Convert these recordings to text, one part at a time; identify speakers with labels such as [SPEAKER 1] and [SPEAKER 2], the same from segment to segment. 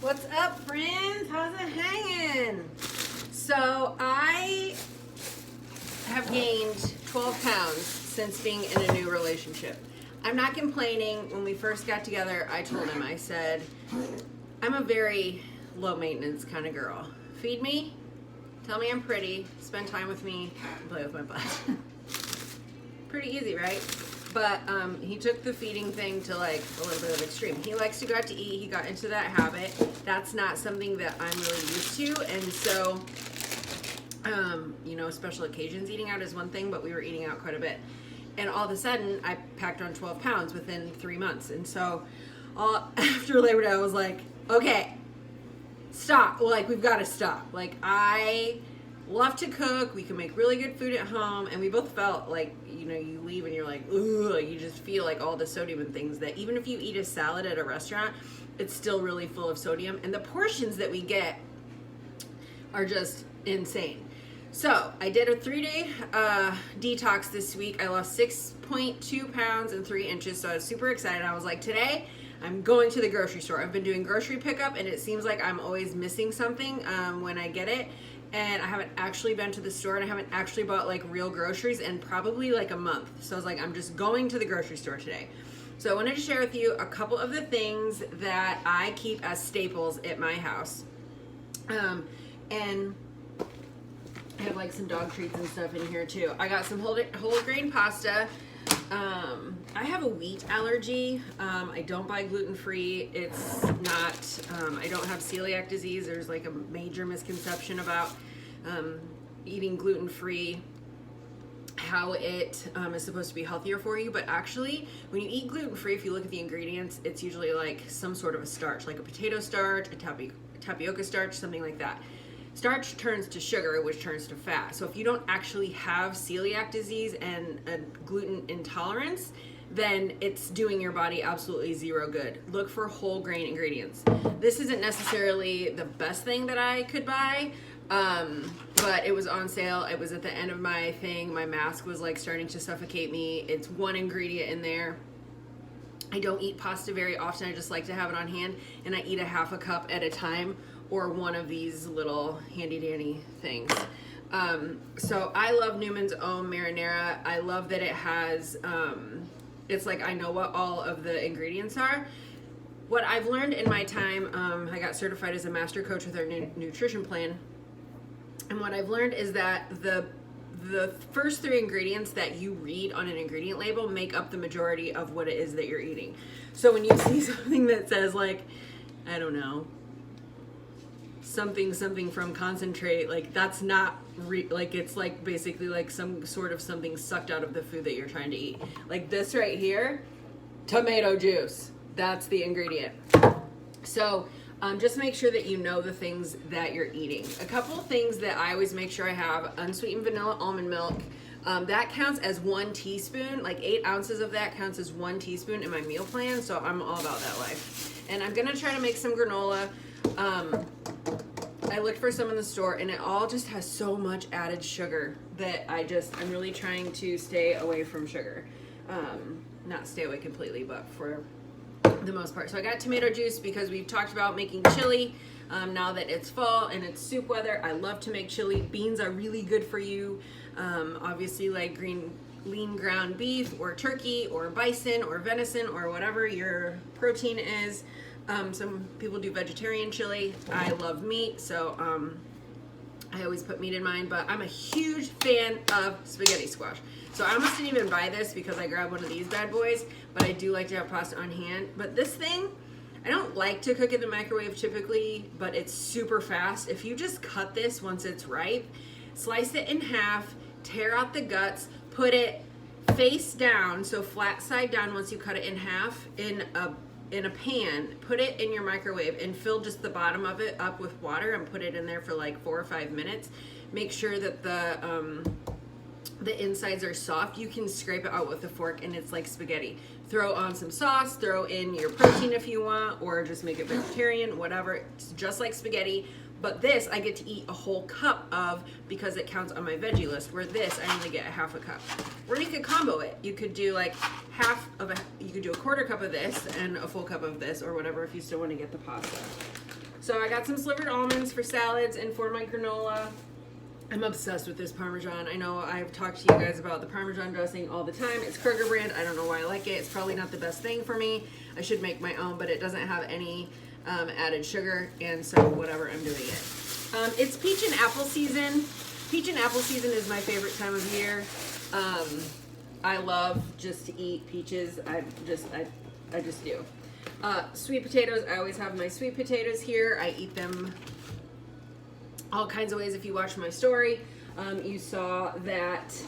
[SPEAKER 1] What's up, friends? How's it hanging? So I have gained 12 pounds since being in a new relationship. I'm not complaining. When we first got together, I told him, I said, I'm a very low maintenance kind of girl. Feed me, tell me I'm pretty, spend time with me, and play with my butt. Pretty easy, right? But he took the feeding thing to like a little bit of extreme. He likes to go out to eat. He got into that habit. That's not something that I'm really used to. And so, special occasions eating out is one thing, but we were eating out quite a bit. And all of a sudden, I packed on 12 pounds within 3 months. And so after Labor Day, I was like, okay, stop. Like, we've got to stop. Like, I love to cook. We can make really good food at home. And we both felt like, you leave and you're like, ooh, you just feel like all the sodium and things that even if you eat a salad at a restaurant, it's still really full of sodium. And the portions that we get are just insane. So I did a 3-day detox this week. I lost 6.2 pounds and 3 inches. So I was super excited. I was like, today I'm going to the grocery store. I've been doing grocery pickup and it seems like I'm always missing something when I get it. And I haven't actually been to the store and I haven't actually bought like real groceries in probably like a month. So I was like, I'm just going to the grocery store today. So I wanted to share with you a couple of the things that I keep as staples at my house. And I have like some dog treats and stuff in here too. I got some whole grain pasta. I have a wheat allergy. I don't buy gluten-free. It's not, I don't have celiac disease. There's like a major misconception about eating gluten-free, how it is supposed to be healthier for you. But actually, when you eat gluten-free, if you look at the ingredients, it's usually like some sort of a starch, like a potato starch, a tapioca starch, something like that. Starch turns to sugar, which turns to fat. So if you don't actually have celiac disease and a gluten intolerance, then it's doing your body absolutely zero good. Look for whole grain ingredients. This isn't necessarily the best thing that I could buy, but it was on sale. It was at the end of my thing. My mask was like starting to suffocate me. It's one ingredient in there. I don't eat pasta very often. I just like to have it on hand, and I eat a half a cup at a time, or one of these little handy dandy things. So I love Newman's Own marinara. I love that it has, it's like I know what all of the ingredients are. What I've learned in my time, I got certified as a master coach with our nutrition plan. And what I've learned is that the first 3 ingredients that you read on an ingredient label make up the majority of what it is that you're eating. So when you see something that says like, I don't know, something from concentrate, like that's not like, it's like basically like some sort of something sucked out of the food that you're trying to eat. Like this right here, tomato juice, that's the ingredient. So just make sure that you know the things that you're eating. A couple of things that I always make sure I have: unsweetened vanilla almond milk. That counts as 1 teaspoon, like 8 ounces of that counts as 1 teaspoon in my meal plan. So I'm all about that life. And I'm gonna try to make some granola. I looked for some in the store and it all just has so much added sugar that I'm really trying to stay away from sugar. Not stay away completely, but for the most part. So I got tomato juice because we've talked about making chili. Now that it's fall and it's soup weather, I love to make chili. Beans are really good for you. Obviously like lean ground beef or turkey or bison or venison or whatever your protein is. Some people do vegetarian chili. I love meat, so I always put meat in mine, but I'm a huge fan of spaghetti squash. So I almost didn't even buy this because I grabbed one of these bad boys, but I do like to have pasta on hand. But this thing, I don't like to cook in the microwave typically, but it's super fast. If you just cut this once it's ripe, slice it in half, tear out the guts, put it face down, so flat side down once you cut it in half, in a pan, put it in your microwave and fill just the bottom of it up with water and put it in there for like 4 or 5 minutes. Make sure that the the insides are soft, you can scrape it out with a fork and it's like spaghetti. Throw on some sauce, throw in your protein if you want, or just make it vegetarian, whatever. It's just like spaghetti. But this I get to eat a whole cup of because it counts on my veggie list, where this I only get a half a cup. Or you could combo it. You could do like you could do a quarter cup of this and a full cup of this, or whatever, if you still want to get the pasta. So I got some slivered almonds for salads and for my granola. I'm obsessed with this Parmesan. I know I've talked to you guys about the Parmesan dressing all the time. It's Kroger brand. I don't know why I like it. It's probably not the best thing for me. I should make my own, but it doesn't have any added sugar, and so whatever, I'm doing it. It's peach and apple season. Peach and apple season is my favorite time of year. I love just to eat peaches. I just do. Sweet potatoes. I always have my sweet potatoes here. I eat them all kinds of ways. If you watch my story, you saw that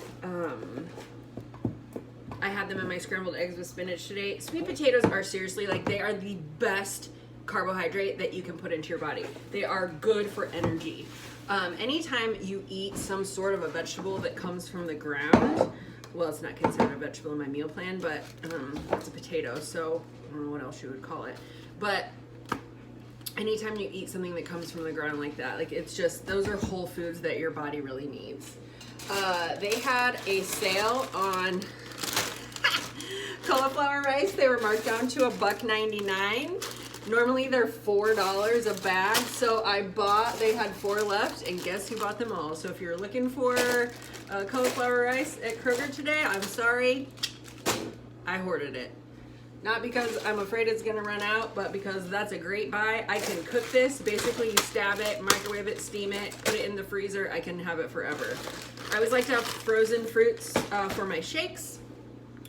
[SPEAKER 1] I had them in my scrambled eggs with spinach today. Sweet potatoes are seriously, like, they are the best carbohydrate that you can put into your body. They are good for energy. Anytime you eat some sort of a vegetable that comes from the ground, well, it's not considered a vegetable in my meal plan, but it's a potato, so I don't know what else you would call it. But anytime you eat something that comes from the ground like that, like, it's just, those are whole foods that your body really needs. They had a sale on cauliflower rice. They were marked down to $1.99. Normally they're $4 a bag, so they had 4 left, and guess who bought them all? So if you're looking for cauliflower rice at Kroger today, I'm sorry, I hoarded it. Not because I'm afraid it's gonna run out, but because that's a great buy. I can cook this. Basically, you stab it, microwave it, steam it, put it in the freezer. I can have it forever. I always like to have frozen fruits for my shakes,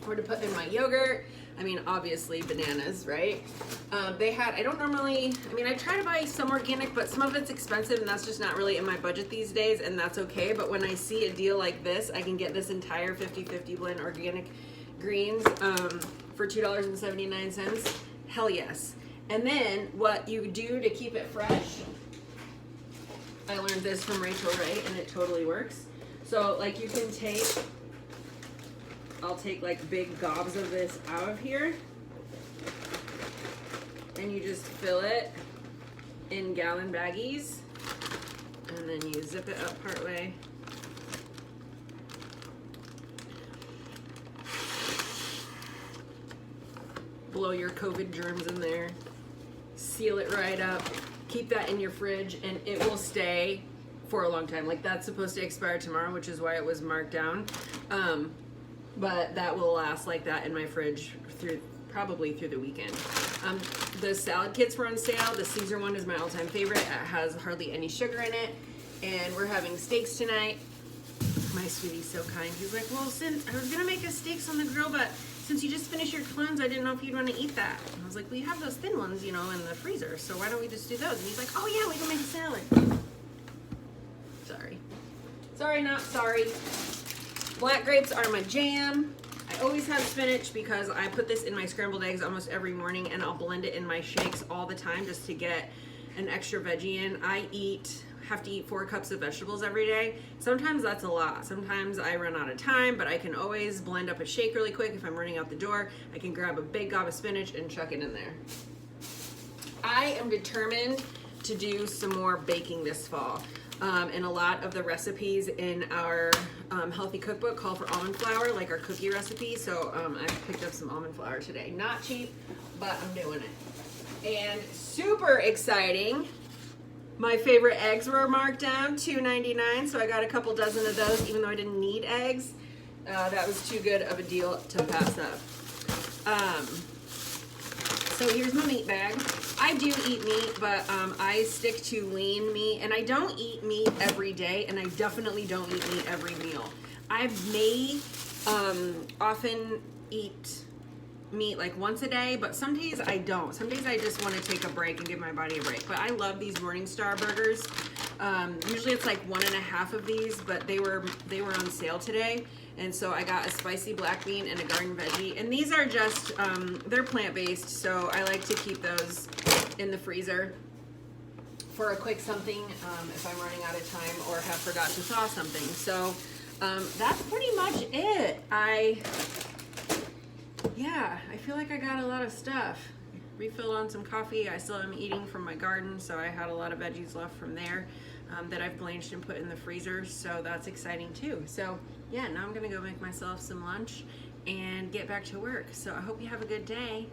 [SPEAKER 1] or to put in my yogurt. I mean, obviously bananas, right? I try to buy some organic, but some of it's expensive, and that's just not really in my budget these days, and that's okay. But when I see a deal like this, I can get this entire 50-50 blend organic greens for $2.79. Hell yes. And then what you do to keep it fresh, I learned this from Rachel Ray, and it totally works. So, like, you can I'll take like big gobs of this out of here, and you just fill it in gallon baggies, and then you zip it up part way. Blow your COVID germs in there, seal it right up, keep that in your fridge, and it will stay for a long time. Like, that's supposed to expire tomorrow, which is why it was marked down. But that will last like that in my fridge probably through the weekend. The salad kits were on sale. The Caesar one is my all-time favorite. It has hardly any sugar in it, and we're having steaks tonight. My sweetie's so kind. He's like, well, since I was gonna make us steaks on the grill, but since you just finished your clones, I didn't know if you'd want to eat that. And I was like, well, you have those thin ones, in the freezer, so why don't we just do those? And he's like, oh yeah, we can make a salad. Sorry, not sorry. Black grapes are my jam. I always have spinach because I put this in my scrambled eggs almost every morning, and I'll blend it in my shakes all the time just to get an extra veggie in. I have to eat 4 cups of vegetables every day. Sometimes that's a lot. Sometimes I run out of time, but I can always blend up a shake really quick. If I'm running out the door, I can grab a big gob of spinach and chuck it in there. I am determined to do some more baking this fall. And a lot of the recipes in our healthy cookbook call for almond flour, like our cookie recipe. So I picked up some almond flour today. Not cheap, but I'm doing it. And super exciting, my favorite eggs were marked down, $2.99. So I got a couple dozen of those, even though I didn't need eggs. That was too good of a deal to pass up. So here's my meat bag. I do eat meat, but I stick to lean meat, and I don't eat meat every day, and I definitely don't eat meat every meal. I may often eat meat like once a day, but some days I don't. Some days I just want to take a break and give my body a break. But I love these Morningstar burgers. Usually it's like 1.5 of these, but they were on sale today. And so I got a spicy black bean and a garden veggie. And these are just, they're plant-based, so I like to keep those in the freezer for a quick something if I'm running out of time or have forgot to thaw something. So That's pretty much it. I feel like I got a lot of stuff. Refilled on some coffee. I still am eating from my garden, so I had a lot of veggies left from there that I've blanched and put in the freezer, so that's exciting too. So yeah, now I'm gonna go make myself some lunch and get back to work. So I hope you have a good day.